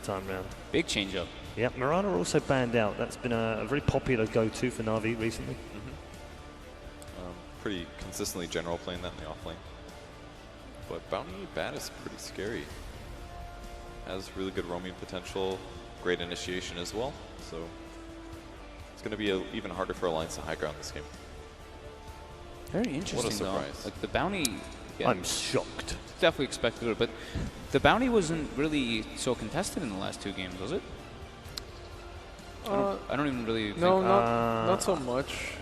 time round. Big change-up. Yeah, Mirana also banned out. That's been a very popular go-to for Navi recently. Pretty consistently general playing that in the offlane. But Bounty Bat is pretty scary. Has really good roaming potential, great initiation as well. So it's going to be even harder for Alliance to high ground this game. Very interesting, What a surprise. though. Like the bounty. Yeah, I'm shocked. definitely expected it, but the bounty wasn't really so contested in the last 2 games, was it? I don't even really think. No, not so much.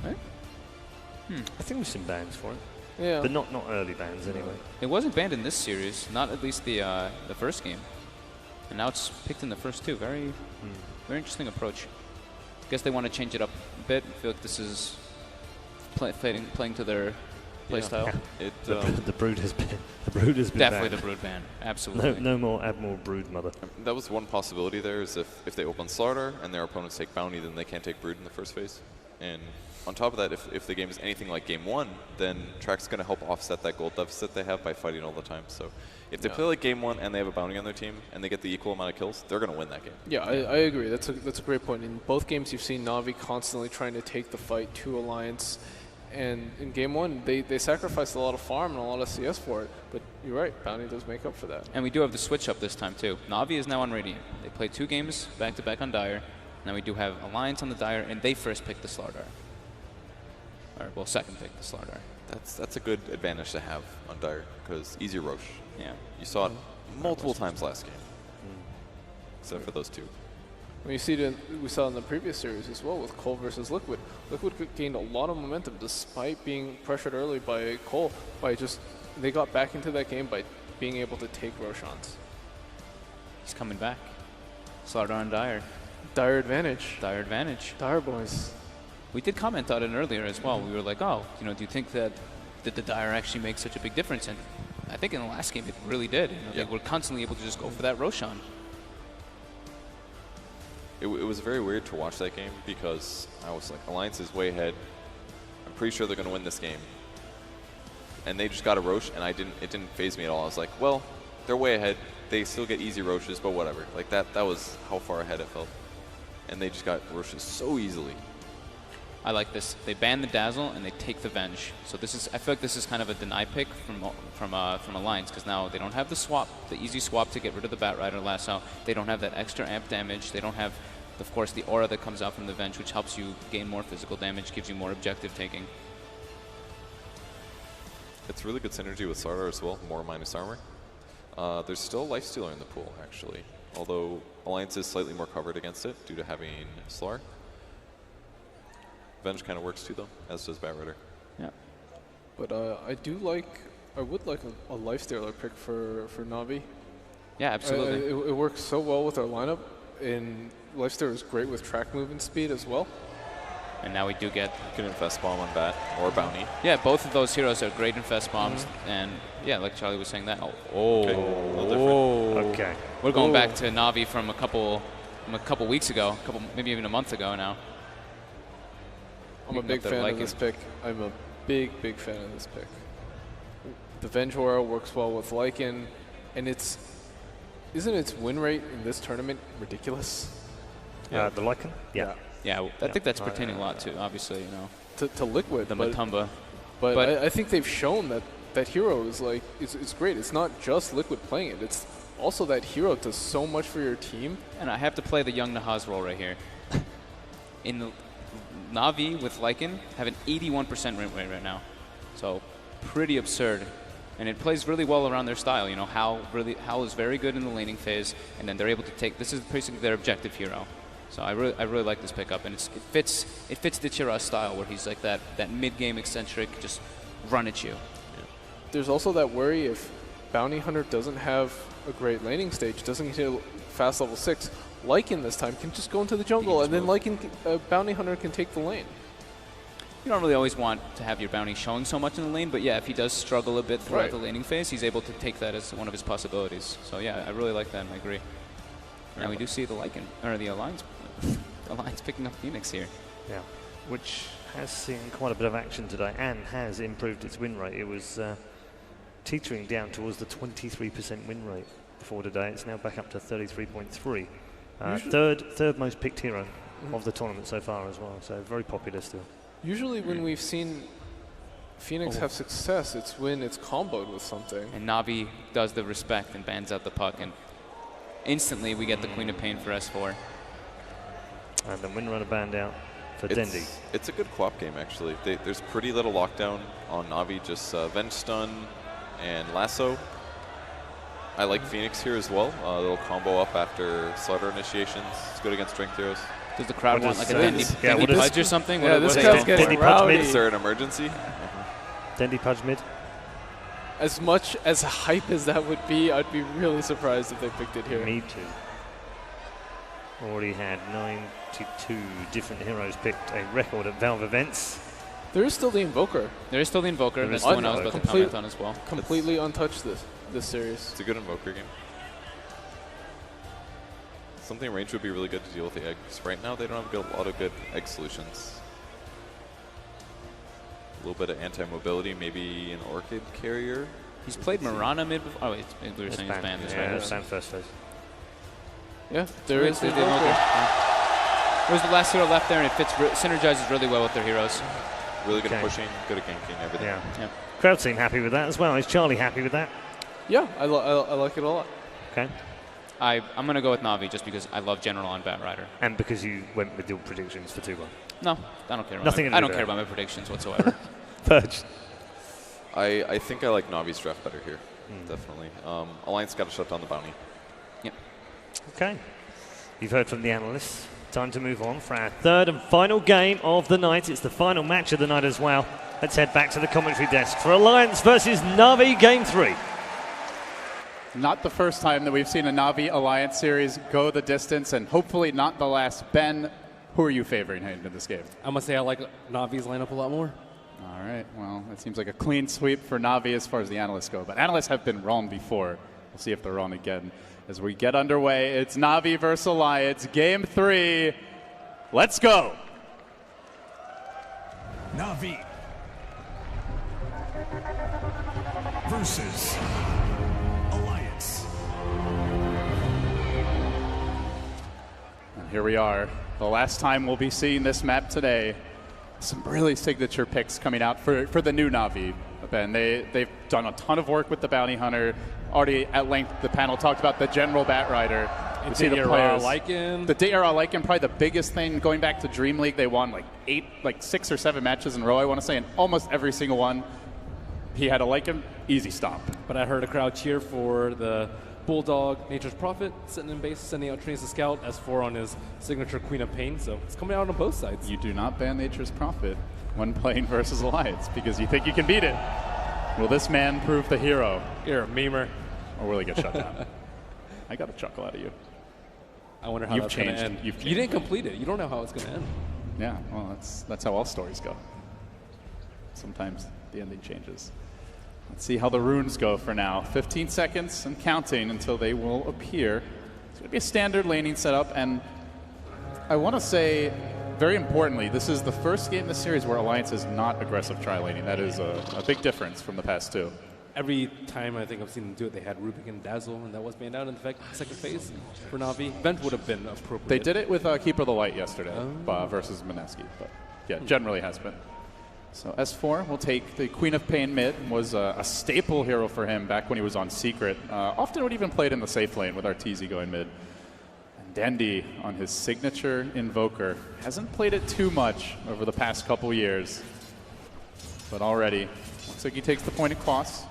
Right? I think we've seen bans for it. Yeah. But not early bans anyway. It wasn't banned in this series, not at least the first game, and now it's picked in the first 2. Very interesting approach. I guess they want to change it up a bit. I feel like this is playing to their playstyle. It, The brood has been Definitely banned. the brood ban. Absolutely. No more Admiral Brood Mother. that was one possibility there, is if they open Slaughter and their opponents take Bounty, then they can't take Brood in the first phase. And on top of that, if the game is anything like Game 1, then Track's going to help offset that gold deficit they have by fighting all the time. So if they play like Game 1 and they have a Bounty on their team and they get the equal amount of kills, they're going to win that game. Yeah, I agree. That's a great point. In both games, you've seen Navi constantly trying to take the fight to Alliance. And in Game 1, they sacrificed a lot of farm and a lot of CS for it. But you're right, Bounty does make up for that. And we do have the switch up this time, too. Navi is now on Radiant. They played 2 games back-to-back on Dire. Now we do have Alliance on the Dire, and they first picked the Slardar. Or, well, second pick the Slardar. That's a good advantage to have on Dire, because easy Roche. Yeah. You saw it multiple times last game, except for those 2. When you see it, we saw in the previous series as well with Cole versus Liquid. Liquid gained a lot of momentum despite being pressured early by Cole. They got back into that game by being able to take Roshan's. He's coming back. Slardar on Dire. Dire advantage. Dire advantage. Dire boys. We did comment on it earlier as well. We were like, oh, do you think that the Dire actually makes such a big difference? And I think in the last game it really did. They were constantly able to just go for that Roshan. It was very weird to watch that game because I was like, Alliance is way ahead. I'm pretty sure they're going to win this game. And they just got a Roche, and it didn't faze me at all. I was like, well, they're way ahead. They still get easy Roches, but whatever. Like that was how far ahead it felt. And they just got Roches so easily. I like this. They ban the Dazzle and they take the Venge. So I feel like this is kind of a deny pick from Alliance, because now they don't have the easy swap to get rid of the Bat Rider Lasso. They don't have that extra amp damage. They don't have, of course, the aura that comes out from the Venge, which helps you gain more physical damage, gives you more objective taking. It's really good synergy with Slardar as well, more minus armor. There's still a Lifestealer in the pool, actually, although Alliance is slightly more covered against it due to having Slar. Venge kind of works too, though, as does Bat Rider. Yeah. But I would like a Lifestealer pick for Navi. Yeah, absolutely. It works so well with our lineup, and Lifestealer is great with track movement speed as well. And now we do get... You can Infest Bomb on Bat or Bounty. Yeah, both of those heroes are great Infest Bombs. And yeah, like Charlie was saying that. Okay. We're going back to Navi from a couple weeks ago, maybe even a month ago now. I'm a big fan of this pick. I'm a big fan of this pick. The Venge Aura works well with Lycan, and isn't its win rate in this tournament ridiculous? The Lycan? Yeah. Yeah, I think that's pertaining a lot to, obviously, to Liquid. The Matumba. But I think they've shown that hero is it's great. It's not just Liquid playing it. It's also that hero does so much for your team. And I have to play the young Nahaz role right here. In the Navi with Lycan have an 81% win rate right now. So pretty absurd. And it plays really well around their style. Hal is very good in the laning phase, and then they're able to take, this is basically their objective hero. So I really like this pickup, and it fits the Tiras style, where he's like that mid-game eccentric, just run at you. Yeah. There's also that worry if Bounty Hunter doesn't have a great laning stage, doesn't get to fast level 6, Lycan this time can just go into the jungle, and then Bounty Hunter can take the lane. You don't really always want to have your bounty showing so much in the lane, but yeah, if he does struggle a bit throughout the laning phase, he's able to take that as one of his possibilities. So yeah, I really like that, and I agree. Now we do see the Lycan, or the Alliance picking up Phoenix here. Yeah, which has seen quite a bit of action today and has improved its win rate. It was teetering down towards the 23% win rate before today. It's now back up to 33.3. Third most picked hero of the tournament so far as well. So very popular still. Usually when we've seen Phoenix have success, it's when it's comboed with something. And Navi does the respect and bans out the puck, and instantly we get the Queen of Pain for S4. And the Windrunner banned out for Dendi. It's a good co-op game, actually. There's pretty little lockdown on Navi, just Venge Stun and Lasso. I like Phoenix here as well. A little combo up after Slaughter initiations. It's good against strength heroes. Does the crowd want like a Dendi Pudge or something? Yeah, this guy's getting rowdy. Is there an emergency? Dendi Pudge mid. As much as hype as that would be, I'd be really surprised if they picked it here. Me too. Already had 92 different heroes picked, a record at Valve events. There is still the Invoker. There is still the Invoker. That's the one I was about to comment on as well. Completely untouched this series. It's a good Invoker game. Something range would be really good to deal with the eggs. Right now, they don't have a lot of good egg solutions. A little bit of anti-mobility, maybe an Orchid carrier. He's played Mirana mid before. Oh, wait, we were saying he's banned. That's banned first phase. Yeah, there is the Invoker. There's the last hero left there, and it synergizes really well with their heroes. Really good at pushing, good at ganking, everything. Yeah. Crowd seem happy with that as well. Is Charlie happy with that? Yeah, I like it a lot. Okay. I'm going to go with Navi just because I love General on Bat Rider. And because you went with your predictions for 2-1. No, I don't care. I don't care about my predictions whatsoever. Purge. I think I like Navi's draft better here, definitely. Alliance got to shut down the bounty. Yep. Okay. You've heard from the analysts. Time to move on for our third and final game of the night. It's the final match of the night as well. Let's head back to the commentary desk for Alliance versus Navi Game 3. Not the first time that we've seen a Navi Alliance series go the distance, and hopefully not the last. Ben, who are you favoring heading into this game? I'm going to say I like Navi's lineup a lot more. All right, well, it seems like a clean sweep for Navi as far as the analysts go, but analysts have been wrong before. We'll see if they're wrong again. As we get underway, it's Navi versus Alliance, Game 3. Let's go. Navi versus Alliance. And here we are. The last time we'll be seeing this map today. Some really signature picks coming out for the new Navi. Ben, they've done a ton of work with the Bounty Hunter. Already at length, the panel talked about the General Bat Rider. You see the players. The DOTA Lycan, probably the biggest thing going back to Dream League. They won like 6 or 7 matches in a row, I want to say, and almost every single one. He had a Lycan, easy stomp. But I heard a crowd cheer for the Bulldog, Nature's Prophet, sitting in base, sending out Trains to Scout, S4 on his signature Queen of Pain, so it's coming out on both sides. You do not ban Nature's Prophet when playing versus Alliance because you think you can beat it. Will this man prove the hero? You're a memer. Or will he get shut down? I got a chuckle out of you. I wonder how that's going to end. You didn't complete it. You don't know how it's going to end. Yeah, well, that's how all stories go. Sometimes the ending changes. Let's see how the runes go for now. 15 seconds and counting until they will appear. It's going to be a standard laning setup, and I want to say, very importantly, this is the first game in the series where Alliance is not aggressive tri-laning. That is a big difference from the past 2. Every time I think I've seen them do it, they had Rubik and Dazzle, and that was banned out in the second phase for Navi. Vent would have been appropriate. They did it with Keeper of the Light yesterday versus Mineski, but yeah, generally has been. So S4 will take the Queen of Pain mid, was a staple hero for him back when he was on Secret. Often would even played in the safe lane with Arteezy going mid. And Dendi on his signature Invoker. Hasn't played it too much over the past couple years, but already looks like he takes the point of Quas.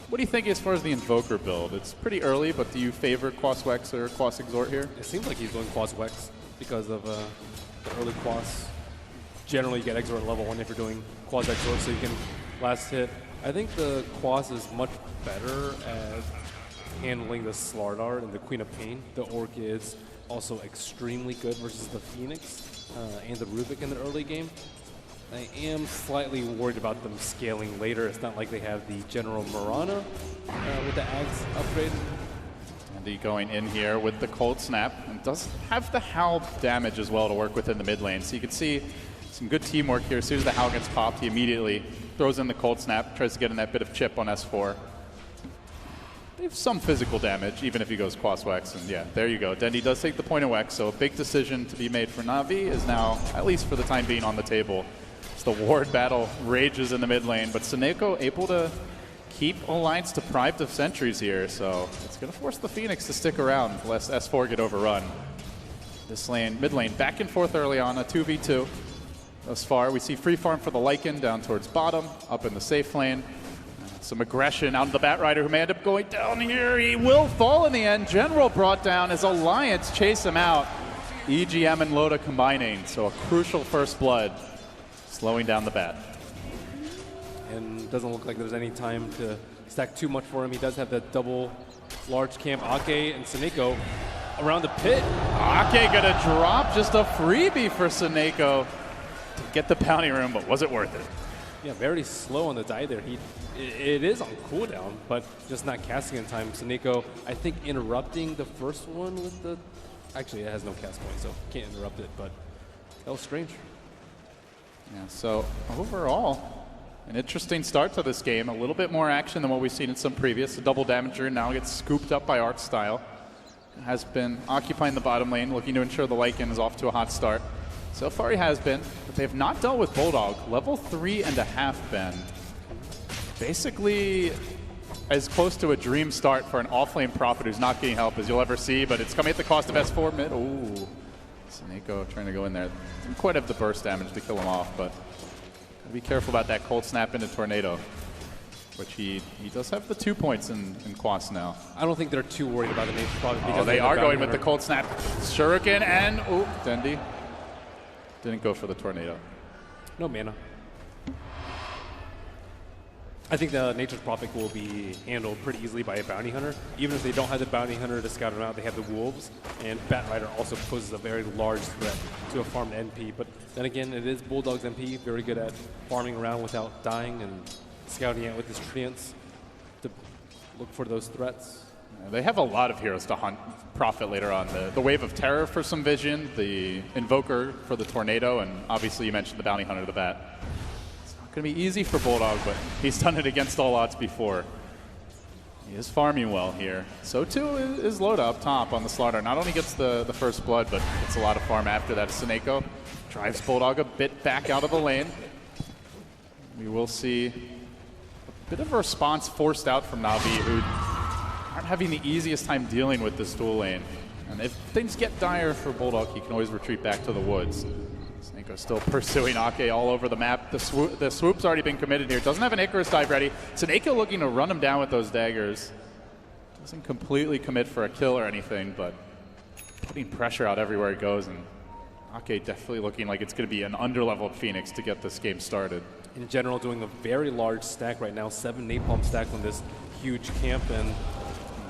What do you think as far as the Invoker build? It's pretty early, but do you favor Quas Wex or Quas Exhort here? It seems like he's going Quas Wex because of the early Quas. Generally, you get Exhort at level 1 if you're doing Quas Exhort, so you can last hit. I think the Quas is much better at handling the Slardar and the Queen of Pain. The Orchid's also extremely good versus the Phoenix and the Rubik in the early game. I am slightly worried about them scaling later. It's not like they have the General Mirana with the Ags upgrade. Andy going in here with the Cold Snap, and does have the Howl damage as well to work with in the mid lane. So you can see some good teamwork here. As soon as the Howl gets popped, he immediately throws in the Cold Snap, tries to get in that bit of chip on S4. have some physical damage, even if he goes Quas-Wex. And yeah, there you go. Dendi does take the point of Wex, so a big decision to be made for Navi is now, at least for the time being, on the table. As the ward battle rages in the mid lane, but Seneko able to keep Alliance deprived of sentries here, so it's going to force the Phoenix to stick around lest S4 get overrun. This lane, mid lane, back and forth early on, a 2v2. Thus far, we see free farm for the Lycan down towards bottom, up in the safe lane. Some aggression out of the Batrider, who may end up going down here. He will fall in the end. General brought down as Alliance chase him out. EGM and Loda combining, so a crucial first blood, slowing down the Bat. And doesn't look like there's any time to stack too much for him. He does have that double large camp. Ake and Seneko around the pit. Ake gonna drop just a freebie for Seneko to get the bounty room, but was it worth it? Yeah, very slow on the die there. It is on cooldown, but just not casting in time. Seneko, I think, interrupting the first one with the... Actually, it has no cast point, so can't interrupt it, but that was strange. Yeah, so overall, an interesting start to this game. A little bit more action than what we've seen in some previous. The double damager now gets scooped up by Artstyle. Has been occupying the bottom lane, looking to ensure the Lycan is off to a hot start. So far he has been, but they have not dealt with Bulldog. Level 3.5 Ben. Basically as close to a dream start for an off-lane prophet who's not getting help as you'll ever see, but it's coming at the cost of S4 mid. Ooh, Seneko trying to go in there. Didn't quite have the burst damage to kill him off, but gotta be careful about that cold snap into Tornado, which he does have the 2 points in Quas now. I don't think they're too worried about the nature prophet because they are going with the cold snap. Shuriken and, ooh, Dendi. Didn't go for the Tornado. No mana. I think the Nature's Prophet will be handled pretty easily by a Bounty Hunter. Even if they don't have the Bounty Hunter to scout him out, they have the Wolves. And Batrider also poses a very large threat to a farmed NP. But then again, it is Bulldog's NP, very good at farming around without dying and scouting out with his treants to look for those threats. They have a lot of heroes to hunt Prophet later on. The Wave of Terror for some vision, the Invoker for the Tornado, and obviously you mentioned the Bounty Hunter, the Bat. It's not going to be easy for Bulldog, but he's done it against all odds before. He is farming well here. So too is Loda up top on the Slaughter. Not only gets the first blood, but gets a lot of farm after that. Seneko drives Bulldog a bit back out of the lane. We will see a bit of a response forced out from Navi, who aren't having the easiest time dealing with this dual lane. And if things get dire for Bulldog, he can always retreat back to the woods. Seneko still pursuing Ake all over the map. The swoop's already been committed here. Doesn't have an Icarus dive ready. Seneko looking to run him down with those daggers. Doesn't completely commit for a kill or anything, but putting pressure out everywhere he goes. And Ake definitely looking like it's going to be an underleveled Phoenix to get this game started. In general, doing a very large stack right now. 7 napalm stacks on this huge camp, and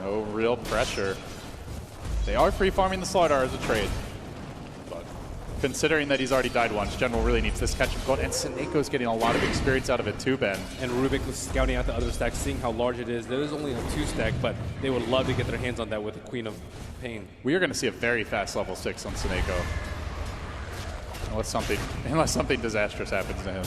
no real pressure. They are free farming the Slaughter as a trade, but considering that he's already died once, General really needs this catch-up gold, and Seneko's getting a lot of experience out of it too, Ben. And Rubik was scouting out the other stack, seeing how large it is. There is only a 2 stack, but they would love to get their hands on that with the Queen of Pain. We are going to see a very fast level 6 on Seneko, unless something disastrous happens to him.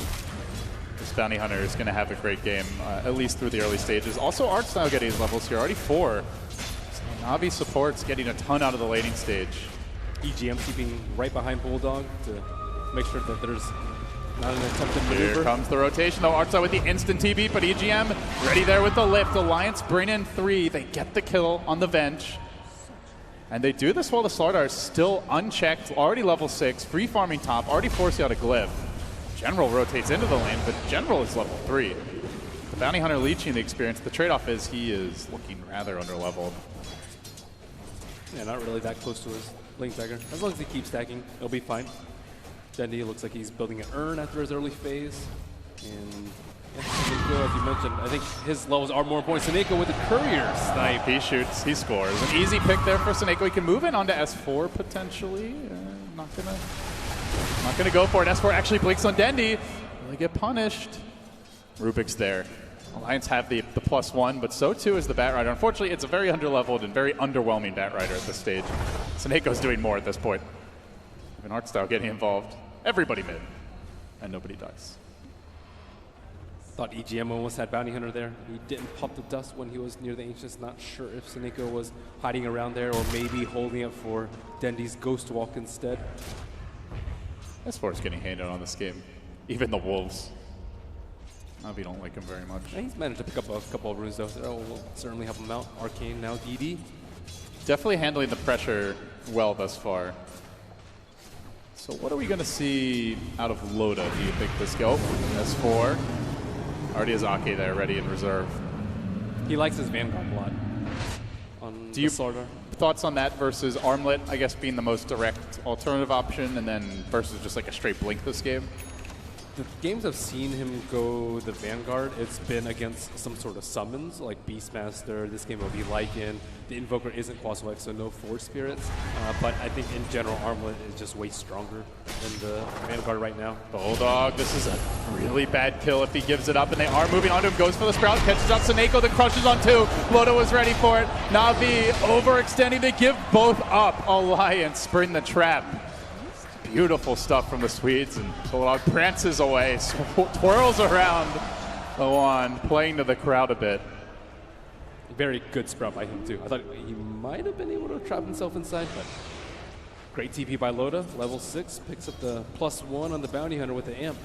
This Bounty Hunter is going to have a great game, at least through the early stages. Also, Artstyle getting his levels here, already 4. So Navi support's getting a ton out of the laning stage. EGM keeping right behind Bulldog to make sure that there's not an attempted maneuver. Here comes the rotation, though. Artstyle with the instant TB, but EGM ready there with the lift. Alliance bring in 3. They get the kill on the Venge. And they do this while the Slaughter is still unchecked, already level 6, free farming top, already forcing out a glyph. General rotates into the lane, but General is level 3. The Bounty Hunter leeching the experience. The trade-off is he is looking rather underleveled. Yeah, not really that close to his Link Dagger. As long as he keeps stacking, it'll be fine. Dendi looks like he's building an urn after his early phase. And Seneko, as you mentioned, I think his levels are more important. Seneko with the Courier snipe. He shoots, he scores. An easy pick there for Seneko. He can move in onto S4 potentially. Not gonna go for it. S4 actually blinks on Dendi. Will they get punished? Rubik's there. Alliance have the +1, but so too is the Batrider. Unfortunately, it's a very underleveled and very underwhelming Batrider at this stage. Seneko's doing more at this point. Even Artstyle getting involved. Everybody mid. And nobody dies. Thought EGM almost had Bounty Hunter there. He didn't pop the dust when he was near the Ancients. Not sure if Seneko was hiding around there or maybe holding up for Dendi's Ghost Walk instead. S4 is getting hated on this game. Even the Wolves. Navi don't like him very much. Yeah, he's managed to pick up a couple of runes though. So that will certainly help him out. Arcane now DD. Definitely handling the pressure well thus far. So what are we going to see out of Loda, do you think, this go? S4. Already has Ake there, ready in reserve. He likes his Vanguard a lot. On do you Slardar. Thoughts on that versus Armlet, I guess, being the most direct alternative option, and then versus just like a straight blink this game? The games I've seen him go the Vanguard, it's been against some sort of summons, like Beastmaster. This game will be Lycan. The Invoker isn't Quaswex, so no Force Spirits. But I think in general, Armlet is just way stronger than the Vanguard right now. Bulldog, this is a really bad kill if he gives it up, and they are moving on to him. Goes for the Sprout, catches out Seneko, then crushes on 2. Loda was ready for it. Navi overextending to give both up. Alliance spring the trap. Beautiful stuff from the Swedes, and Bulldog prances away, twirls around the wand, playing to the crowd a bit. Very good Sprout by him too. I thought he might have been able to trap himself inside, but great TP by Loda, level 6, picks up the +1 on the Bounty Hunter with the Amp.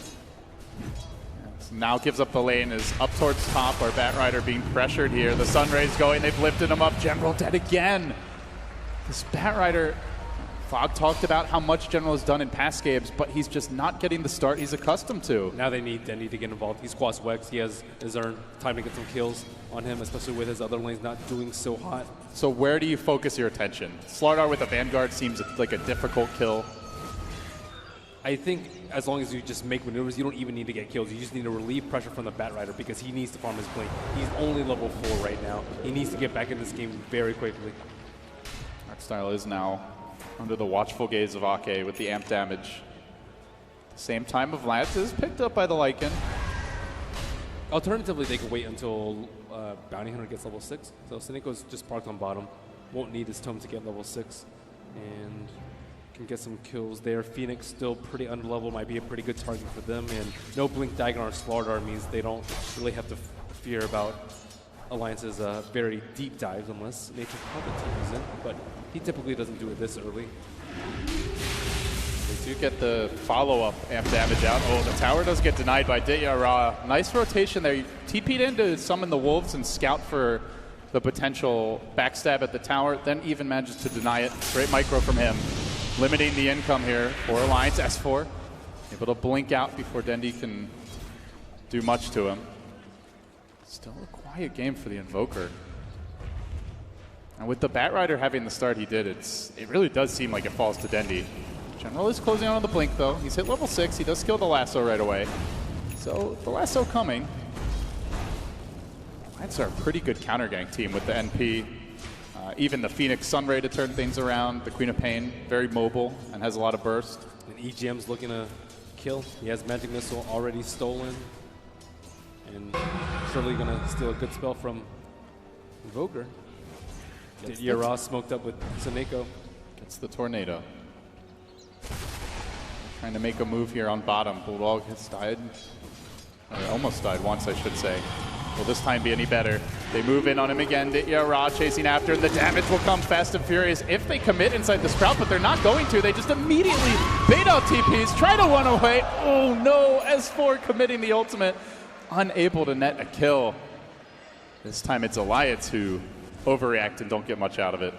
So now gives up the lane, is up towards top, our Batrider being pressured here. The Sunray's going, they've lifted him up, General dead again. This Batrider, Fog talked about how much General has done in past games, but he's just not getting the start he's accustomed to. Now they need Dendi to get involved. He's Quaswex. He has earned time to get some kills on him, especially with his other lanes not doing so hot. So where do you focus your attention? Slardar with a Vanguard seems like a difficult kill. I think as long as you just make maneuvers, you don't even need to get kills. You just need to relieve pressure from the Batrider because he needs to farm his blink. He's only level 4 right now. He needs to get back in this game very quickly. Artstyle is now under the watchful gaze of Ake with the amp damage. Same time of Lance is picked up by the Lycan. Alternatively, they could wait until Bounty Hunter gets level 6. So Seneko's just parked on bottom. Won't need his tome to get level 6. And can get some kills there. Phoenix still pretty underleveled, might be a pretty good target for them. And no Blink Dagger on Slardar means they don't really have to fear about Alliance's very deep dives unless Nature Palpatine is in. But he typically doesn't do it this early. They do get the follow-up amp damage out. Oh, the tower does get denied by Dityara. Nice rotation there. He TP'd in to summon the Wolves and scout for the potential backstab at the tower, then even manages to deny it. Great micro from him. Limiting the income here for Alliance. S4 able to blink out before Dendi can do much to him. Still a quiet game for the Invoker. And with the Batrider having the start he did, it really does seem like it falls to Dendi. General is closing out on the blink though. He's hit level 6. He does kill the lasso right away. So the lasso coming. That's our pretty good counter gank team with the NP. Even the Phoenix Sunray to turn things around. The Queen of Pain, very mobile and has a lot of burst. And EGM's looking to kill. He has Magic Missile already stolen. And surely gonna steal a good spell from Invoker. Yara smoked up with Seneko. Gets the Tornado. Trying to make a move here on bottom. Bulldog has died. Or almost died once, I should say. Will this time be any better? They move in on him again. Yara chasing after, and the damage will come fast and furious if they commit inside the Sprout, but they're not going to. They just immediately bait out TPs, try to run away. Oh no, S4 committing the ultimate. Unable to net a kill. This time it's Alliance who overreact and don't get much out of it.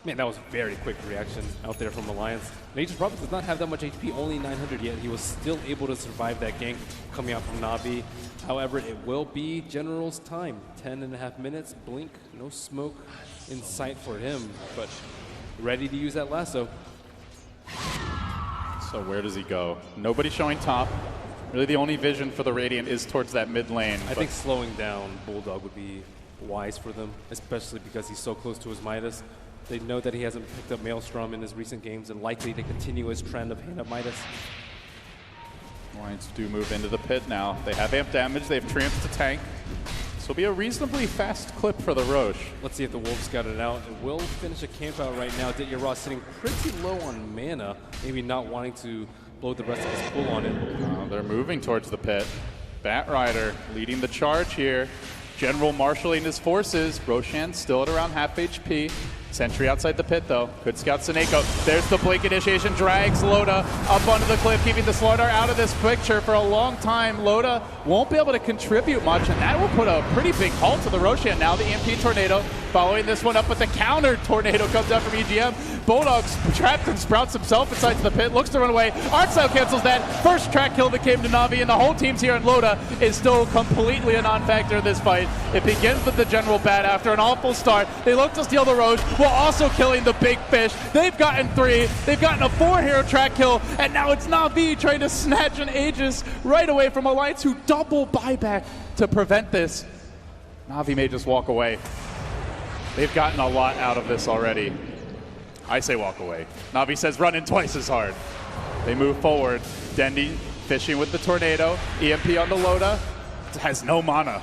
Man, that was a very quick reaction out there from Alliance. Nature's Prophet does not have that much HP, only 900 yet. He was still able to survive that gank coming out from Navi. However, it will be General's time. 10.5 minutes, blink, no smoke in sight for him, but ready to use that lasso. So where does he go? Nobody showing top. Really the only vision for the Radiant is towards that mid lane. I think slowing down Bulldog would be wise for them, especially because he's so close to his Midas. They know that he hasn't picked up Maelstrom in his recent games and likely to continue his trend of hand up Midas. Alliance do move into the pit now. They have amp damage, they have Triumph to tank. This will be a reasonably fast clip for the Roche. Let's see if the Wolves got it out. It will finish a camp out right now. Dityara sitting pretty low on mana, maybe not wanting to blow the rest of his pool on it. They're moving towards the pit. Batrider leading the charge here. General marshaling his forces. Roshan still at around half HP. Sentry outside the pit, though. Good scout Seneko. There's the blink initiation. Drags Loda up onto the cliff, keeping the Slardar out of this picture for a long time. Loda won't be able to contribute much, and that will put a pretty big halt to the Roshan. Now the EMP Tornado following this one up, but the counter Tornado comes out from EGM. Bulldog's trapped and sprouts himself inside the pit, looks to run away. Artstyle cancels that. First track kill that came to Navi, and the whole team's here, and Loda is still completely a non-factor in this fight. It begins with the General Bat after an awful start. They look to steal the Roche, while also killing the big fish. They've gotten 3. They've gotten a 4-hero track kill, and now it's Navi trying to snatch an Aegis right away from Alliance, who double buyback to prevent this. Navi may just walk away. They've gotten a lot out of this already. I say walk away. Navi says run in twice as hard. They move forward. Dendy fishing with the Tornado. EMP on the Loda. Has no mana.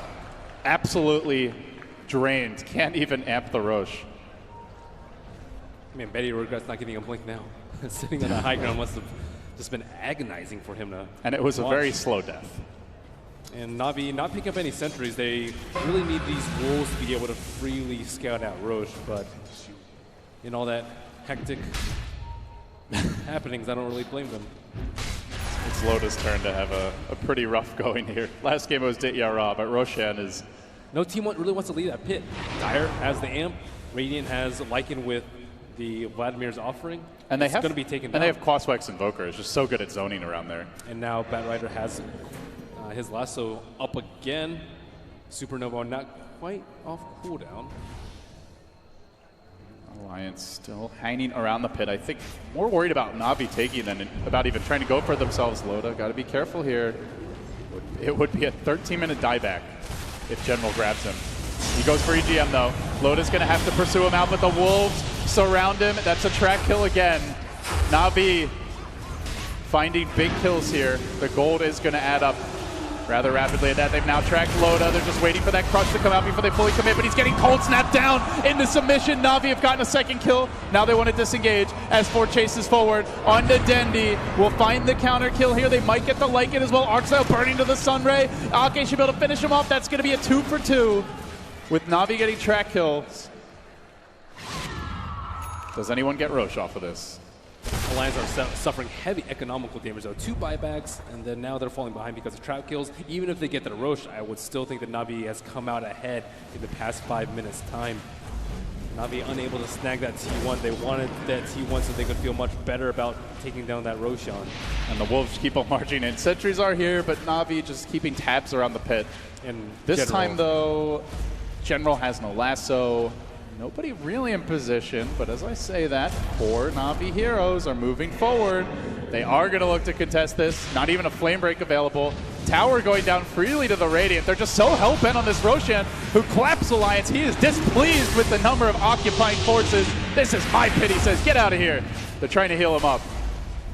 Absolutely drained. Can't even amp the Roche. I mean, Betty regrets not getting a blink now. Sitting on the high ground must have just been agonizing for him to And it was watch. a very slow death. And Navi not picking up any sentries. They really need these wolves to be able to freely scout out Roche, but in all that hectic happenings, I don't really blame them. It's Loda's turn to have a pretty rough going here. Last game it was Dityara, but Roshan is... No team really wants to leave that pit. Dire has the amp. Radiant has Lycan with the Vladimir's offering. And they it's have going to be taken down. And they have Quaswex Invoker. It's just so good at zoning around there. And now Batrider has his lasso up again. Supernova not quite off cooldown. Alliance still hanging around the pit. I think more worried about Navi taking than about even trying to go for themselves. Loda, got to be careful here. It would be a 13-minute dieback if General grabs him. He goes for EGM though. Loda's going to have to pursue him out, but the Wolves surround him. That's a track kill again. Navi finding big kills here. The gold is going to add up rather rapidly at that. They've now tracked Loda. They're just waiting for that crush to come out before they fully commit, but he's getting cold snapped down into submission. Navi have gotten a second kill. Now they want to disengage as S4 chases forward onto Dendy. Will find the counter kill here. They might get the Lycan as well. Arcstyle burning to the Sunray. Ake should be able to finish him off. That's going to be a 2 for 2 with Navi getting track kills. Does anyone get Roche off of this? Alliance are suffering heavy economical damage though. 2 buybacks, and then now they're falling behind because of trap kills. Even if they get the Roche, I would still think that Navi has come out ahead in the past 5 minutes time. Navi unable to snag that T1. They wanted that T1 so they could feel much better about taking down that Roshan. And the Wolves keep on marching in. Sentries are here, but Navi just keeping tabs around the pit. And this time though, General has no lasso. Nobody really in position, but as I say that, 4 Navi heroes are moving forward. They are going to look to contest this. Not even a flame break available. Tower going down freely to the Radiant. They're just so hell-bent on this Roshan, who claps Alliance. He is displeased with the number of occupying forces. This is my pit, he says. Get out of here. They're trying to heal him up.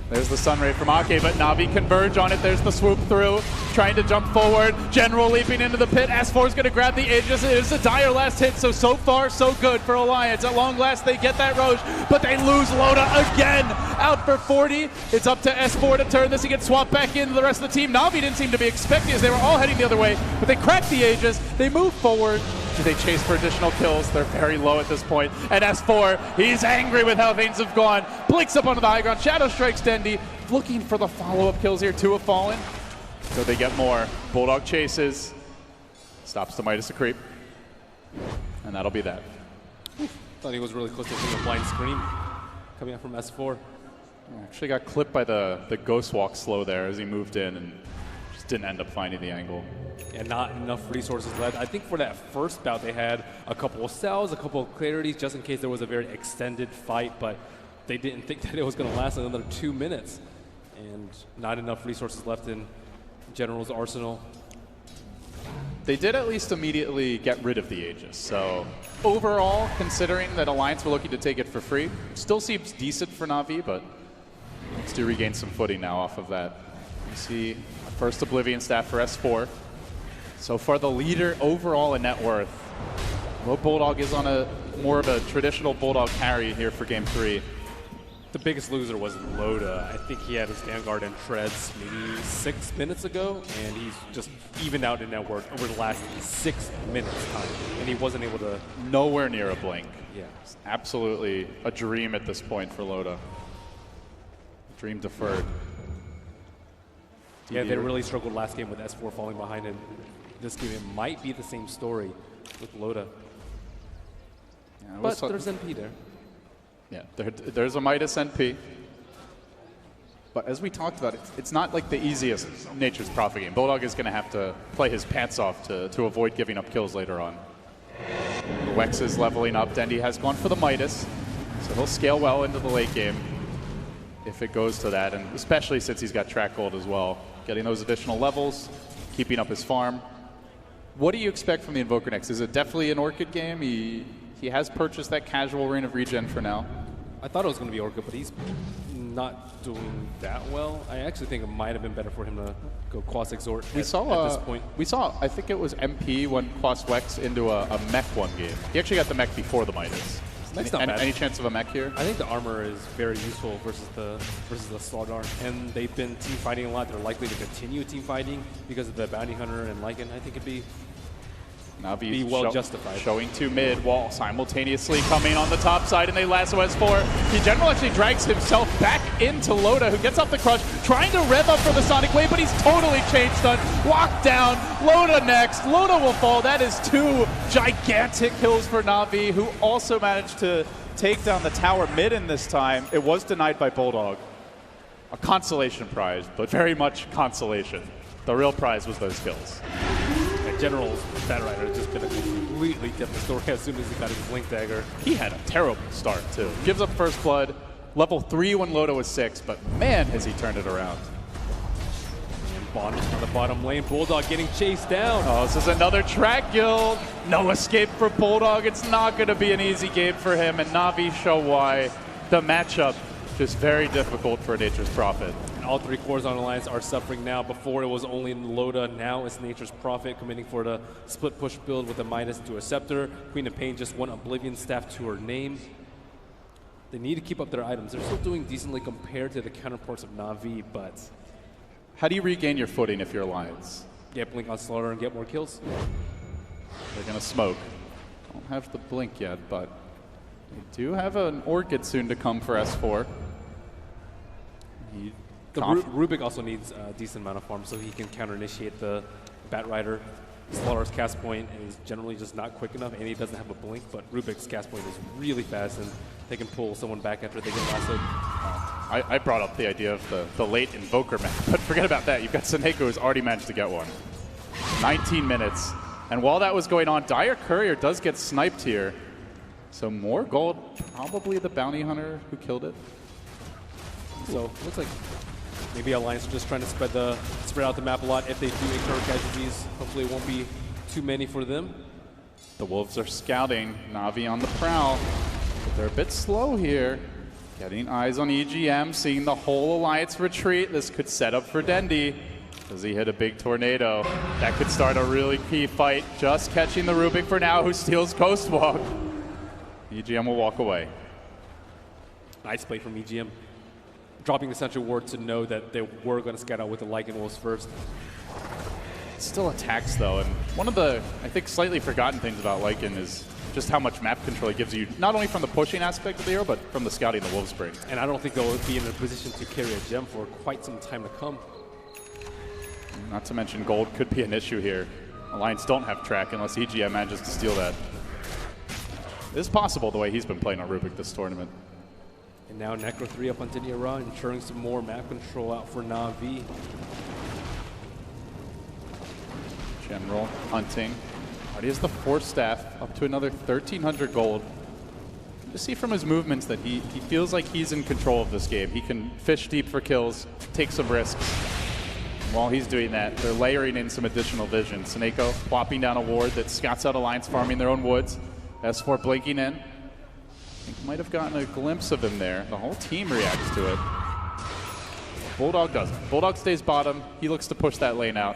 There's the Sunray from Ake, but Navi converge on it. There's the swoop through, trying to jump forward. General leaping into the pit. S4 is going to grab the Aegis. It is a dire last hit, so far, so good for Alliance. At long last, they get that Roche, but they lose Loda again. Out for 40. It's up to S4 to turn this. He gets swapped back into the rest of the team. Navi didn't seem to be expecting as they were all heading the other way, but they cracked the Aegis. They move forward. Do they chase for additional kills? They're very low at this point. And S4, he's angry with how things have gone. Blinks up onto the high ground. Shadow strikes Dendy. Looking for the follow-up kills here. 2 have fallen. So they get more. Bulldog chases. Stops the Midas to creep. And that'll be that. Thought he was really close to hitting a blind scream coming out from S4. Actually got clipped by the Ghost Walk slow there as he moved in and just didn't end up finding the angle. And not enough resources left. I think for that first bout they had a couple of cells, a couple of clarities, just in case there was a very extended fight, but they didn't think that it was going to last another 2 minutes. And not enough resources left in General's arsenal. They did at least immediately get rid of the Aegis. So overall, considering that Alliance were looking to take it for free, still seems decent for Navi, but let's do regain some footing now off of that. You see a first Oblivion staff for S4. So far the leader overall in net worth. Well, Bulldog is on a more of a traditional Bulldog carry here for game 3. the biggest loser was Loda. I think he had his Vanguard and Treads maybe 6 minutes ago, and he's just evened out in network over the last 6 minutes time, and he wasn't able to. Nowhere near a blink. Yeah. It's absolutely a dream at this point for Loda. Dream deferred. Yeah, they really struggled last game with S4 falling behind, and this game it might be the same story with Loda. Yeah, but there's NP there. Yeah, there's a Midas NP. But as we talked about, it's not like the easiest Nature's Prophet game. Bulldog is going to have to play his pants off to avoid giving up kills later on. Wex is leveling up. Dendy has gone for the Midas, so he'll scale well into the late game if it goes to that, and especially since he's got track gold as well. Getting those additional levels, keeping up his farm. What do you expect from the Invoker next? Is it definitely an Orchid game? He has purchased that casual Rain of Regen for now. I thought it was going to be Orchid, but he's not doing that well. I actually think it might have been better for him to go Quas Exhort at this point. We saw, I think it was MP when Quas Wex into a mech one game. He actually got the mech before the Midas. Any chance of a mech here? I think the armor is very useful versus the Slardar, and they've been team fighting a lot. They're likely to continue team fighting because of the Bounty Hunter and Lycan. I think it'd be well justified. Showing 2 mid while simultaneously coming on the top side, and they lasso S4. He General actually drags himself back into Loda, who gets off the crush, trying to rev up for the Sonic Wave, but he's totally chain stunned. Walk down, Loda next. Loda will fall. That is 2 gigantic kills for Navi, who also managed to take down the tower mid in this time. It was denied by Bulldog. A consolation prize, but very much consolation. The real prize was those kills. General's Batrider has just been a completely different story as soon as he got his Blink Dagger. He had a terrible start, too. Gives up first blood, level 3 when Loda was 6, but man, has he turned it around. And Bond on the bottom lane, Bulldog getting chased down. Oh, this is another track guild. No escape for Bulldog. It's not going to be an easy game for him, and Navi show why. The matchup just very difficult for Nature's Prophet. All 3 cores on Alliance are suffering now. Before it was only Loda, now it's Nature's Prophet committing for the split push build with a Midas to a Scepter. Queen of Pain just won Oblivion Staff to her name. They need to keep up their items. They're still doing decently compared to the counterparts of Navi, but... How do you regain your footing if you're Alliance? Get Blink on Slaughter and get more kills. They're going to smoke. Don't have the Blink yet, but they do have an Orchid soon to come for S4. Rubik also needs a decent amount of farm so he can counter-initiate the Batrider. Slaughter's cast point is generally just not quick enough, and he doesn't have a blink, but Rubik's cast point is really fast, and they can pull someone back after they get lassoed. I brought up the idea of the late Invoker map, but forget about that. You've got Seneko who's already managed to get one. 19 minutes. And while that was going on, Dire Courier does get sniped here. So more gold, probably the Bounty Hunter who killed it. So looks like maybe Alliance are just trying to spread out the map a lot. If they do incur casualties, hopefully it won't be too many for them. The Wolves are scouting. Navi on the prowl. But they're a bit slow here. Getting eyes on EGM, seeing the whole Alliance retreat. This could set up for Dendy. Does he hit a big tornado? That could start a really key fight. Just catching the Rubik for now, who steals Coast Walk. EGM will walk away. Nice play from EGM. Dropping the Sentry Ward to know that they were going to scout out with the Lycan Wolves first. Still attacks, though, and one of the, I think, slightly forgotten things about Lycan is just how much map control it gives you, not only from the pushing aspect of the hero, but from the scouting the Wolves bring. And I don't think they'll be in a position to carry a gem for quite some time to come. Not to mention gold could be an issue here. Alliance don't have track unless EGM manages to steal that. It is possible the way he's been playing on Rubik this tournament. And now Necro 3 up on Dinyara, ensuring some more map control out for Navi. General hunting. Already has the Force Staff up to another 1,300 gold. You see from his movements that he feels like he's in control of this game. He can fish deep for kills, take some risks. And while he's doing that, they're layering in some additional vision. Seneko plopping down a ward that scouts out Alliance farming their own woods. S4 blinking in. I think might have gotten a glimpse of him there. The whole team reacts to it. Bulldog doesn't. Bulldog stays bottom. He looks to push that lane out.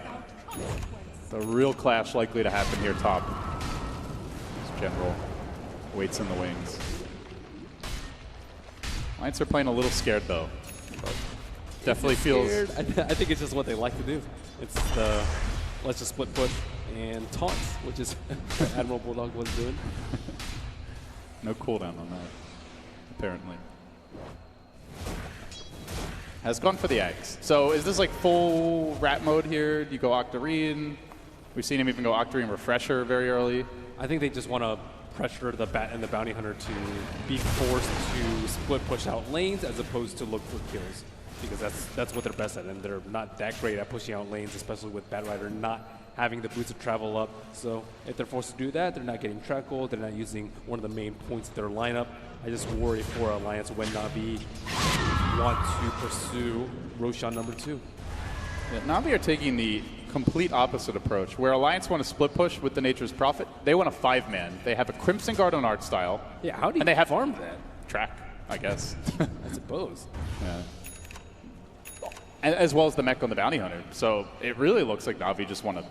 The real clash likely to happen here top. This General waits in the wings. Alliance are playing a little scared, though. Definitely feels... I think it's just what they like to do. It's the let's just split push and taunt, which is what Admiral Bulldog was doing. No cooldown on that, apparently. Has gone for the eggs. So is this like full rat mode here? Do you go Octarine? We've seen him even go Octarine Refresher very early. I think they just want to pressure the Bat and the Bounty Hunter to be forced to split push out lanes as opposed to look for kills, because that's what they're best at, and they're not that great at pushing out lanes, especially with Bat Rider not having the boots of travel up. So if they're forced to do that, they're not getting trackle, they're not using one of the main points of their lineup. I just worry for Alliance when Navi want to pursue Roshan #2. Yeah, Navi are taking the complete opposite approach, where Alliance want to split push with the Nature's Prophet. They want a 5-man. They have a Crimson Guard on art style. Yeah, how do you and they have farm that? Track, I guess. I suppose. Yeah. As well as the mech on the Bounty Hunter. So it really looks like Navi just want to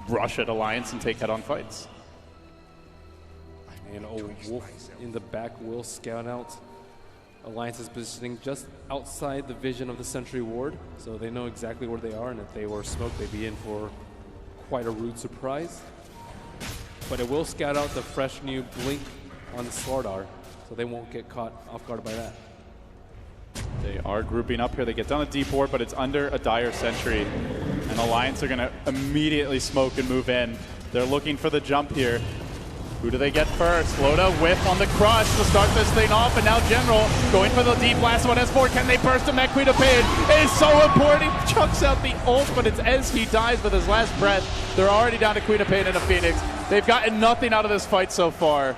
rush at Alliance and take head-on fights. And Wolf in the back will scout out Alliance's positioning just outside the vision of the Sentry Ward, so they know exactly where they are, and if they were smoked, they'd be in for quite a rude surprise. But it will scout out the fresh new blink on Slardar, so they won't get caught off guard by that. They are grouping up here. They get down a deep ward, but it's under a Dire Sentry, and Alliance are going to immediately smoke and move in. They're looking for the jump here. Who do they get first? Loda whiff on the crush to start this thing off, and now General going for the deep blast on S4. Can they burst him? That Queen of Pain is so important. He chucks out the ult, but it's as he dies with his last breath. They're already down to Queen of Pain and a Phoenix. They've gotten nothing out of this fight so far.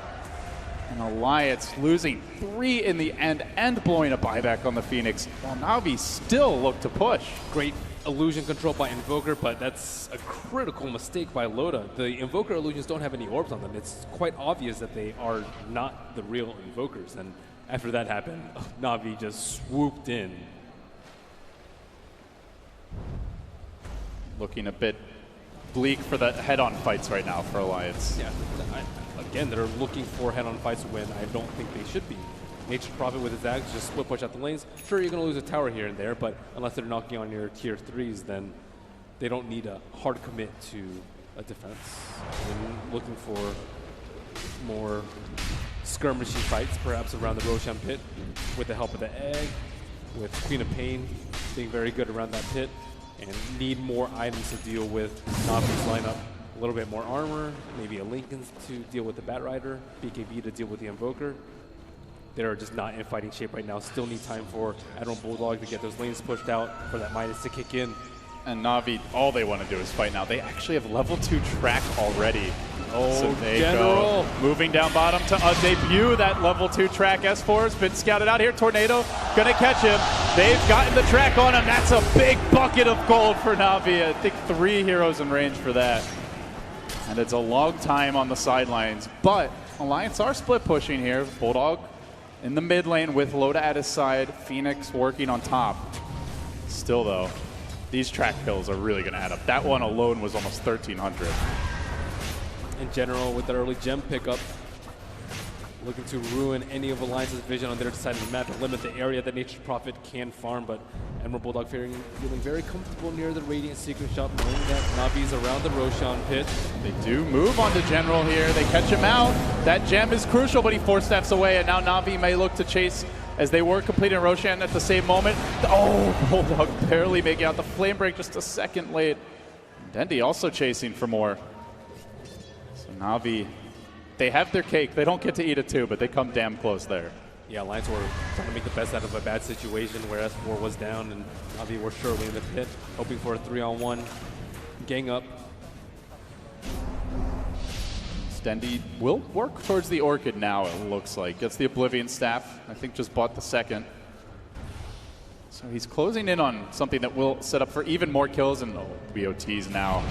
And Alliance losing 3 in the end and blowing a buyback on the Phoenix, while Navi still look to push. Great illusion control by Invoker, but that's a critical mistake by Loda. The Invoker illusions don't have any orbs on them. It's quite obvious that they are not the real Invokers, and after that happened, Navi just swooped in. Looking a bit bleak for the head-on fights right now for Alliance. Yeah, again, they're looking for head-on fights when I don't think they should be. Nature's Prophet with his axe, just split push out the lanes. Sure, you're going to lose a tower here and there, but unless they're knocking on your tier 3s, then they don't need a hard commit to a defense. And looking for more skirmishy fights, perhaps around the Roshan pit, with the help of the egg, with Queen of Pain being very good around that pit, and need more items to deal with Navi's lineup. A little bit more armor, maybe a Lincoln's to deal with the Bat Rider, BKB to deal with the Invoker. They're just not in fighting shape right now. Still need time for Admiral Bulldog to get those lanes pushed out, for that Midas to kick in. And Navi, all they want to do is fight now. They actually have level 2 track already. Oh, so they General. go moving down bottom to debut that level 2 track. S4 has been scouted out here. Tornado gonna catch him. They've gotten the track on him. That's a big bucket of gold for Navi. I think 3 heroes in range for that. And it's a long time on the sidelines. But Alliance are split pushing here. Bulldog in the mid lane with Loda at his side. Phoenix working on top. Still though, these track kills are really going to add up. That one alone was almost 1,300. In general, with the early gem pickup, looking to ruin any of Alliance's vision on their side of the map to limit the area that Nature's Prophet can farm, but Admiral Bulldog feeling very comfortable near the Radiant Secret Shop, knowing that Navi's around the Roshan pit. They do move on to General here. They catch him out. That gem is crucial, but he 4 steps away, and now Navi may look to chase as they were completing Roshan at the same moment. Oh, Bulldog barely making out the flame break just a second late. Dendi also chasing for more. So Navi, they have their cake. They don't get to eat it too, but they come damn close there. Yeah, Alliance were trying to make the best out of a bad situation where S4 was down and Navi were surely in the pit, hoping for a 3-on-1 gang up. Dendi will work towards the Orchid now, it looks like. Gets the Oblivion Staff. I think just bought the second. So he's closing in on something that will set up for even more kills, and BOT's now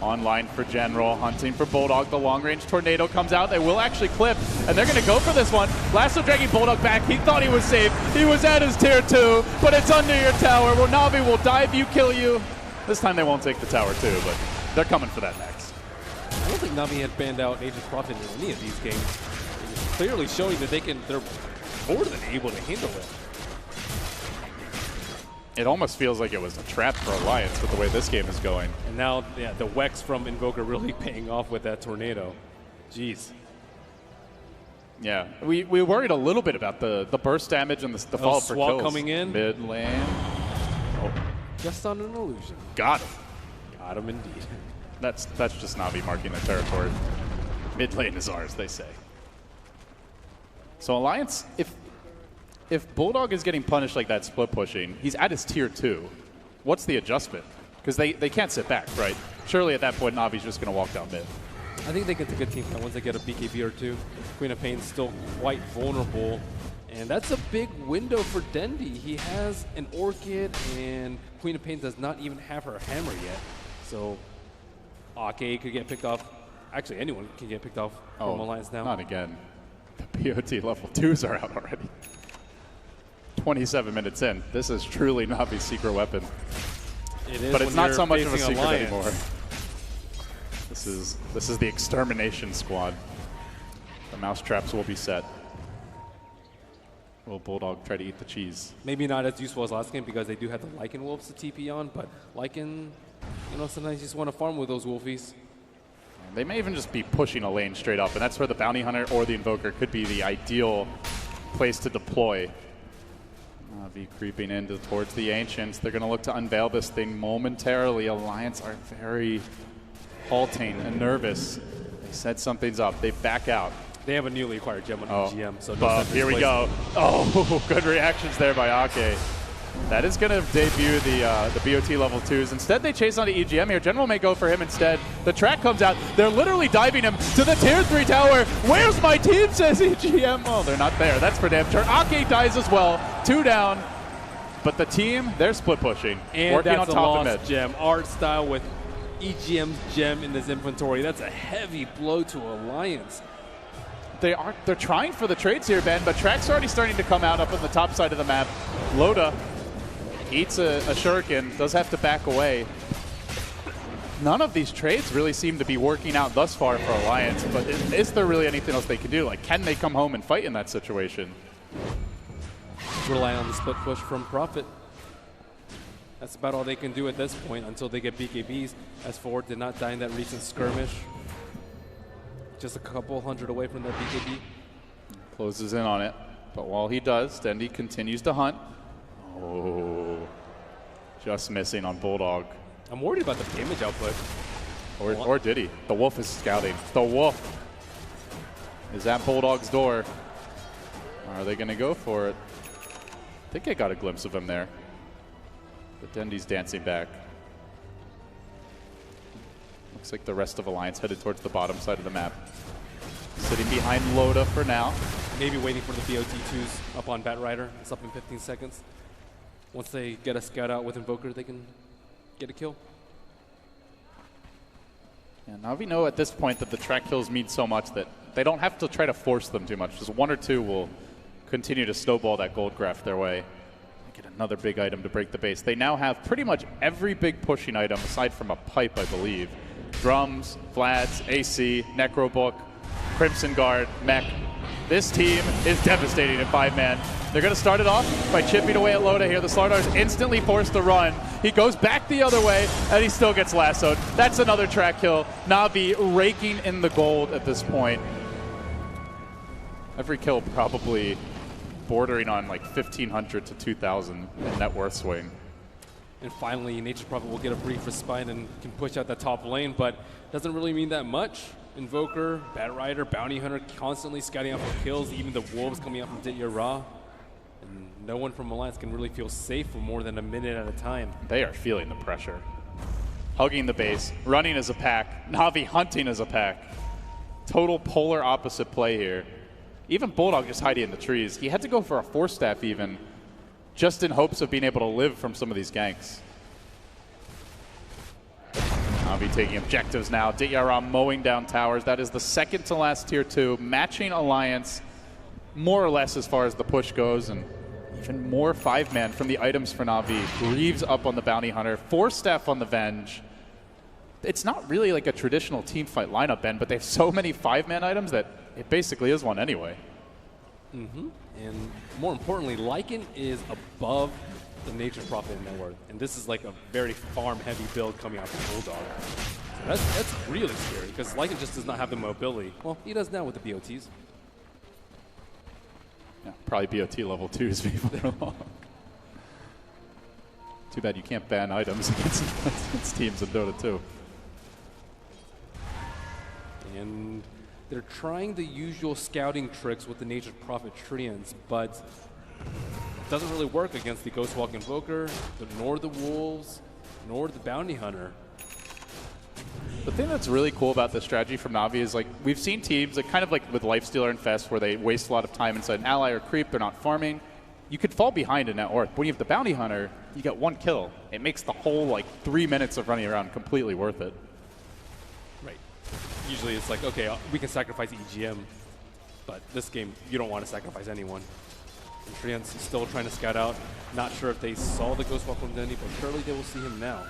online for General, hunting for Bulldog. The long-range Tornado comes out. They will actually clip, and they're going to go for this one. Lasso dragging Bulldog back. He thought he was safe. He was at his tier 2, but it's under your tower, where Navi will dive you, kill you. This time they won't take the tower too, but they're coming for that next. I don't think Navi had banned out Nature's Prophet in any of these games. It's clearly showing that they're more than able to handle it. It almost feels like it was a trap for Alliance with the way this game is going. And now, yeah, the Wex from Invoker really paying off with that tornado. Jeez. Yeah, we worried a little bit about the burst damage and the fall for kills. Coming in. Mid lane. Oh. Just on an illusion. Got him. Got him indeed. That's just Navi marking their territory. Mid lane is ours, they say. So Alliance, if Bulldog is getting punished like that split pushing, he's at his tier 2. What's the adjustment? Because they can't sit back, right? Surely at that point, Navi's just going to walk down mid. I think they get a good team fight once they get a BKB or two. Queen of Pain's still quite vulnerable. And that's a big window for Dendi. He has an Orchid, and Queen of Pain does not even have her hammer yet. So Ake could get picked off. Actually, anyone can get picked off from Alliance now. Not again. The BOT level 2s are out already. 27 minutes in. This is truly Navi's secret weapon. It is, but it's not so much of a secret Alliance anymore. This is the extermination squad. The mouse traps will be set. Will Bulldog try to eat the cheese? Maybe not as useful as last game because they do have the Lycan Wolves to TP on, but Lycan, you know, sometimes you just want to farm with those Wolfies. They may even just be pushing a lane straight up, and that's where the Bounty Hunter or the Invoker could be the ideal place to deploy. Navi creeping in towards the Ancients. They're going to look to unveil this thing momentarily. Alliance are very halting and nervous. They said something's up. They back out. They have a newly acquired gem on EGM. So here we go. Oh, good reactions there by Ake. That is going to debut the BOT level 2s. Instead, they chase onto EGM here. General may go for him instead. The track comes out. They're literally diving him to the tier 3 tower. Where's my team, says EGM. Oh, they're not there. That's for damn sure. Ake dies as well. 2 down. But the team, they're split pushing. And working that's on top a of lost mid. gem. Art style with EGM's gem in his inventory. That's a heavy blow to Alliance. They're trying for the trades here, Ben, but track's already starting to come out up on the top side of the map. Loda eats a shuriken, does have to back away. None of these trades really seem to be working out thus far for Alliance, but is there really anything else they can do? Like, can they come home and fight in that situation? Rely on the split push from Prophet. That's about all they can do at this point until they get BKBs. As Ford did not die in that recent skirmish. Just a couple hundred away from that BKB. Closes in on it, but while he does, Dendi continues to hunt. Oh, just missing on Bulldog. I'm worried about the damage output. Or did he? The Wolf is scouting. The Wolf is at Bulldog's door. Are they going to go for it? I think I got a glimpse of him there. But Dendi's dancing back. Looks like the rest of Alliance headed towards the bottom side of the map. Sitting behind Loda for now. Maybe waiting for the BOT2s up on Bat Rider. It's up in 15 seconds. Once they get a scout out with Invoker, they can get a kill. Yeah, Navi know at this point that the track kills mean so much that they don't have to try to force them too much. Just 1 or 2 will continue to snowball that gold graph their way. Get another big item to break the base. They now have pretty much every big pushing item aside from a pipe, I believe. Drums, Vlads, AC, Necrobook, Crimson Guard, Mech. This team is devastating in 5-man. They're going to start it off by chipping away at Loda here. The Slardar is instantly forced to run. He goes back the other way, and he still gets lassoed. That's another track kill. Navi raking in the gold at this point. Every kill probably bordering on like 1,500 to 2,000 in net worth swing. And finally, Nature's Prophet will get a brief respite and can push out the top lane, but doesn't really mean that much. Invoker, Bat Rider, Bounty Hunter constantly scouting out for kills, even the Wolves coming out from Ditya Ra. And no one from Alliance can really feel safe for more than a minute at a time. They are feeling the pressure. Hugging the base, running as a pack, Navi hunting as a pack. Total polar opposite play here. Even Bulldog just hiding in the trees. He had to go for a 4-staff even, just in hopes of being able to live from some of these ganks. Navi taking objectives now. Ditya Ra mowing down towers. That is the second to last tier 2, matching Alliance more or less as far as the push goes, and even more 5-man from the items for Navi. Greaves up on the Bounty Hunter, 4-staff on the Venge. It's not really like a traditional team fight lineup, Ben, but they have so many 5-man items that it basically is one anyway. And more importantly, Lycan is above the Nature's Prophet and Net Worth. And this is like a very farm-heavy build coming out from Bulldog. So that's really scary, because Lycan just does not have the mobility. Well, he does now with the BOTs. Yeah, probably BOT level 2s before long. Too bad you can't ban items against teams in Dota 2. And they're trying the usual scouting tricks with the Nature's Prophet Treants, but it doesn't really work against the Ghostwalk Invoker, nor the Wolves, nor the Bounty Hunter. The thing that's really cool about this strategy from Navi is, like, we've seen teams, like, kind of like with Lifestealer and Fest, where they waste a lot of time inside an ally or creep, they're not farming. You could fall behind in net worth. When you have the Bounty Hunter, you get 1 kill. It makes the whole, like, 3 minutes of running around completely worth it. Right. Usually it's like, okay, we can sacrifice EGM, but this game, you don't want to sacrifice anyone. And Treant's still trying to scout out. Not sure if they saw the Ghostwalk from Denny, but surely they will see him now.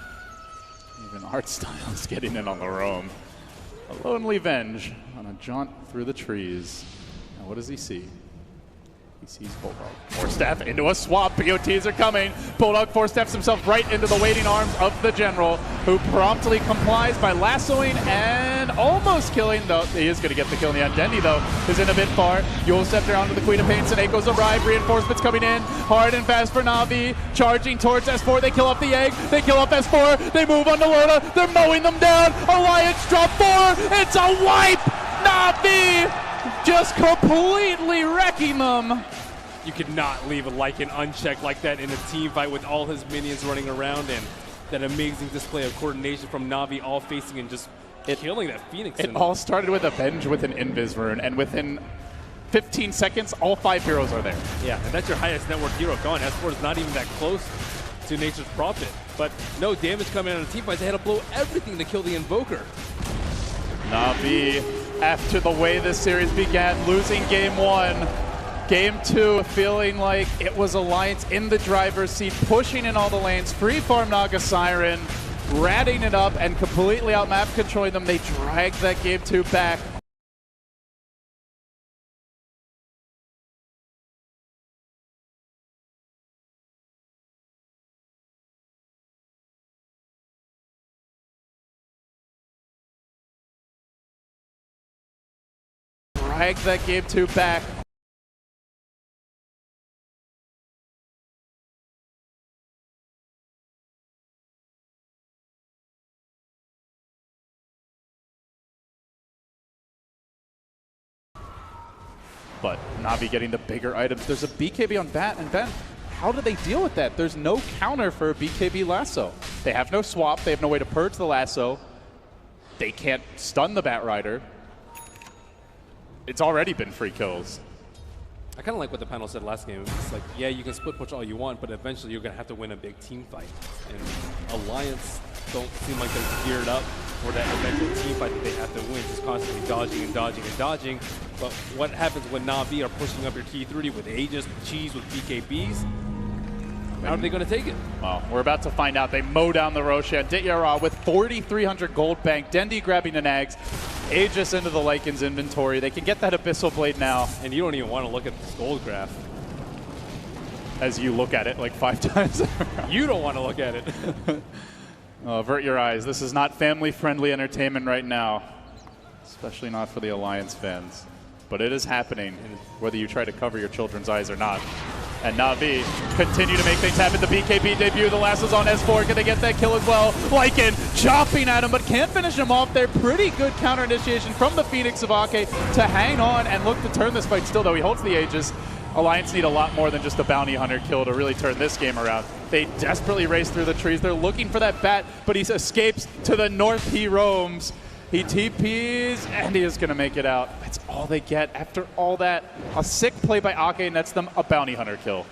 Even Artstyle is getting in on the roam. A lonely Venge on a jaunt through the trees. Now what does he see? He sees Bulldog. Force-Staff into a swap. BOTs are coming. Bulldog Force-Staffs himself right into the waiting arms of the General, who promptly complies by lassoing and almost killing, though he is going to get the kill in the end. Dendy, though, is in a bit far. Yule stepped around to the Queen of Pain. Seneco's arrived. Reinforcements coming in. Hard and fast for Navi. Charging towards S4. They kill off the egg. They kill off S4. They move on to LOTA. They're mowing them down. Alliance drop 4. It's a wipe! Navi! Just completely wrecking them. You could not leave a Lycan unchecked like that in a team fight with all his minions running around, and that amazing display of coordination from Navi, all facing and just killing that Phoenix. It all started with a Venge with an Invis rune, and within 15 seconds, all 5 heroes are there. Yeah, and that's your highest network hero gone. S4 is not even that close to Nature's Prophet, but no damage coming out of the team fights. They had to blow everything to kill the Invoker. Navi, after the way this series began, losing game 1, game 2 feeling like it was Alliance in the driver's seat, pushing in all the lanes, free farm Naga Siren, ratting it up and completely outmap controlling them. They dragged that game 2 back. Dragged that game 2 back. But Navi getting the bigger items. There's a BKB on Bat, and Ben, how do they deal with that? There's no counter for a BKB lasso. They have no swap. They have no way to purge the lasso. They can't stun the Bat Rider. It's already been free kills. I kind of like what the panel said last game. It's like, yeah, you can split push all you want, but eventually you're going to have to win a big team fight. And Alliance don't seem like they're geared up for that eventual team fight that they have to win, just constantly dodging and dodging and dodging. But what happens when Navi are pushing up your T30 with Aegis, with Cheese, with BKBs? How are they going to take it? Well, we're about to find out. They mow down the Roshan. Dityara with 4,300 gold bank. Dendy grabbing the nags. Aegis into the Lycan's inventory. They can get that Abyssal Blade now. And you don't even want to look at this gold graph. As you look at it like 5 times. You don't want to look at it. Avert your eyes. This is not family-friendly entertainment right now. Especially not for the Alliance fans. But it is happening, whether you try to cover your children's eyes or not. And Navi continue to make things happen. The BKB debut, the last is on S4. Can they get that kill as well? Lycan chopping at him, but can't finish him off there. Pretty good counter initiation from the Phoenix of Ake to hang on and look to turn this fight still, though he holds the Aegis. Alliance need a lot more than just a Bounty Hunter kill to really turn this game around. They desperately race through the trees. They're looking for that bat, but he escapes to the north. He roams. He TPs, and he is going to make it out. That's all they get. After all that, a sick play by Ake nets them a Bounty Hunter kill.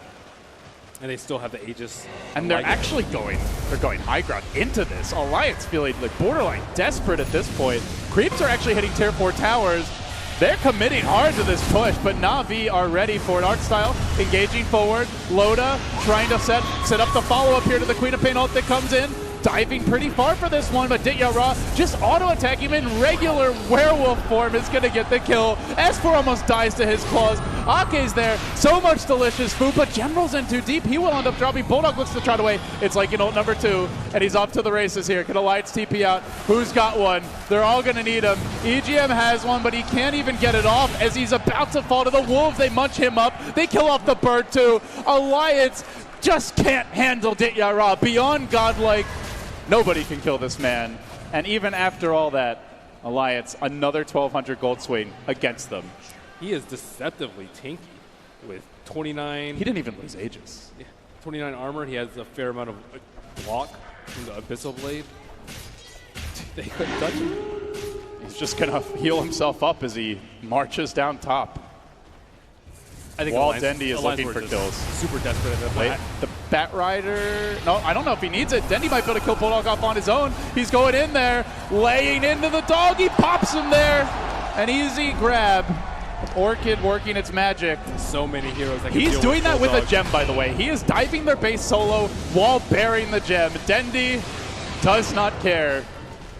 And they still have the Aegis. And they're actually going high ground into this. Alliance feeling like borderline desperate at this point. Creeps are actually hitting tier 4 towers. They're committing hard to this push, but Navi are ready for it. Artstyle engaging forward. LOTA trying to set up the follow-up here to the Queen of Pain ult that comes in. diving pretty far for this one, but Ditya Ra just auto-attack him in regular werewolf form is going to get the kill. S4 almost dies to his claws. Ake's there. So much delicious food, but General's in too deep. He will end up dropping. Bulldog looks to trot away. It's like, you know, number 2, and he's off to the races here. Can Alliance TP out? Who's got one? They're all going to need him. EGM has one, but he can't even get it off as he's about to fall to the wolves. They munch him up. They kill off the bird too. Alliance just can't handle Ditya Ra. Beyond godlike, nobody can kill this man. And even after all that, Alliance, another 1,200 gold swing against them. He is deceptively tanky with 29. He didn't even lose Aegis. Yeah, 29 armor. He has a fair amount of block from the Abyssal Blade. They couldn't touch him. He's just going to heal himself up as he marches down top. I think While Dendi is looking for kills. Super desperate at that point. The Bat Rider, no, I don't know if he needs it. Dendi might be able to kill Bulldog off on his own. He's going in there, laying into the dog. He pops him there. An easy grab. Orchid working its magic. So many heroes that can He's deal doing that with Bulldog. a gem, by the way. He is diving their base solo while burying the gem. Dendi does not care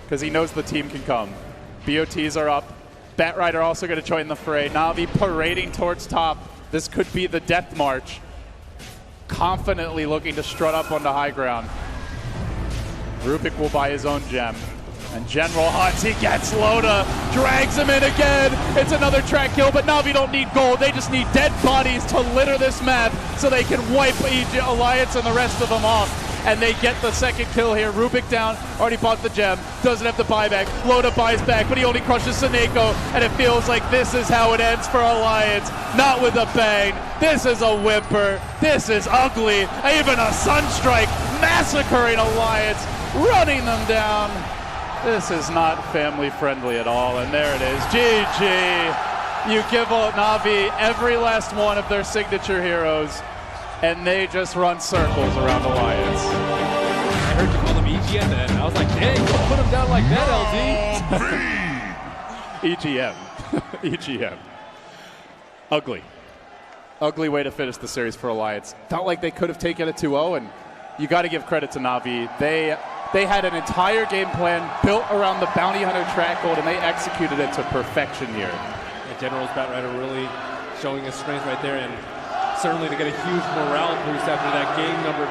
because he knows the team can come. BOTs are up. Bat Rider also going to join the fray. Navi parading towards top. This could be the death march. Confidently looking to strut up onto high ground. Rubik will buy his own gem. And General hunts, he gets Loda, drags him in again. It's another track kill, but Navi don't need gold. They just need dead bodies to litter this map so they can wipe Alliance and the rest of them off. And they get the second kill here. Rubik down, already bought the gem, doesn't have the buyback. Loda buys back, but he only crushes Seneko, and it feels like this is how it ends for Alliance. Not with a bang. This is a whimper. This is ugly. Even a Sunstrike massacring Alliance, running them down. This is not family friendly at all, and there it is. GG. You give Navi every last one of their signature heroes, and they just run circles around Alliance. I heard you call them EGM then. I was like, dang, don't put him down like that, LD. EGM. EGM. Ugly. Ugly way to finish the series for Alliance. Felt like they could have taken it 2-0, and you got to give credit to Navi. They had an entire game plan built around the Bounty Hunter track gold, and they executed it to perfection here. And General's Bat Rider really showing his strength right there, and certainly to get a huge morale boost after that game number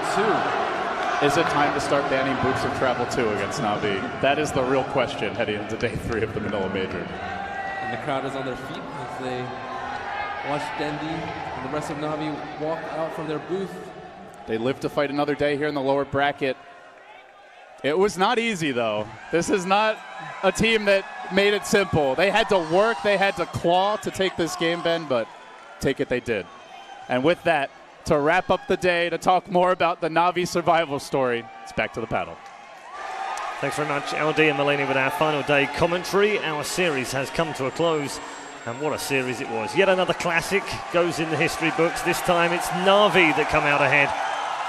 2. Is it time to start banning Boots of Travel 2 against Navi? That is the real question heading into day 3 of the Manila Major. And the crowd is on their feet as they watch Dendi and the rest of Navi walk out from their booth. They live to fight another day here in the lower bracket. It was not easy, though. This is not a team that made it simple. They had to work, they had to claw to take this game, Ben, but take it they did. And with that, to wrap up the day, to talk more about the Navi survival story, it's back to the paddle. Thanks very much, LD and Mulaney, with our final day commentary. Our series has come to a close, and what a series it was. Yet another classic goes in the history books. This time it's Navi that come out ahead,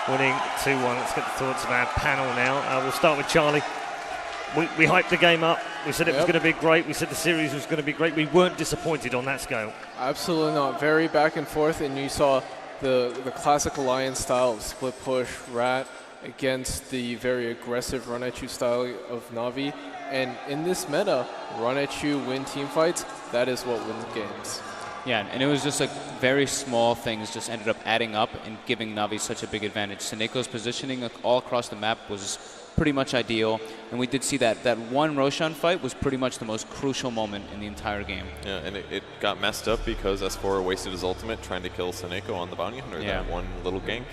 winning 2-1. Let's get the thoughts of our panel now. We'll start with Charlie. We hyped the game up. We said it was going to be great. We said the series was going to be great. We weren't disappointed on that scale. Absolutely not. Very back and forth, and you saw the classic Alliance style of split push, rat, against the very aggressive run at you style of Navi. And in this meta, run at you, win team fights, that is what wins games. Yeah, and it was just like very small things just ended up adding up and giving Navi such a big advantage. Seneco's positioning all across the map was pretty much ideal, and we did see that one Roshan fight was pretty much the most crucial moment in the entire game. Yeah, and it got messed up because S4 wasted his ultimate trying to kill Seneco on the Bounty Hunter. Yeah. That one little gank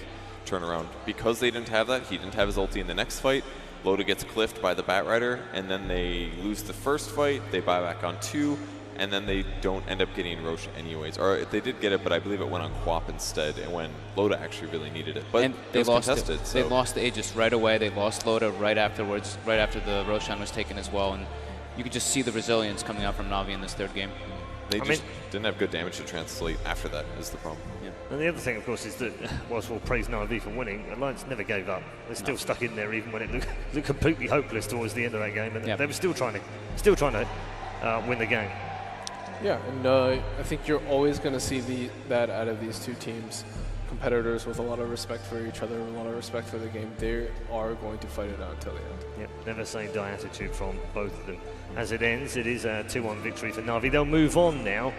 turnaround. Because they didn't have that, he didn't have his ulti in the next fight. Loda gets cliffed by the Bat Rider, and then they lose the first fight. They buy back on 2, and then they don't end up getting Roche anyways. Or they did get it, but I believe it went on Quap instead, and when Loda actually really needed it. But and it they was lost contested. it. So. They lost the Aegis right away. They lost Loda right afterwards, right after the Roshan was taken as well. And you could just see the resilience coming out from Navi in this third game. They just didn't have good damage to translate after that is the problem. Yeah. And the other thing, of course, is that whilst we'll praise Navi for winning, Alliance never gave up. They're still stuck in there even when it looked completely hopeless towards the end of that game. And they were still trying to win the game. Yeah, and I think you're always going to see that out of these two teams competitors with a lot of respect for each other, a lot of respect for the game. They are going to fight it out until the end. Yep, never say die attitude from both of them. As it ends, it is a 2-1 victory for Navi. They'll move on now.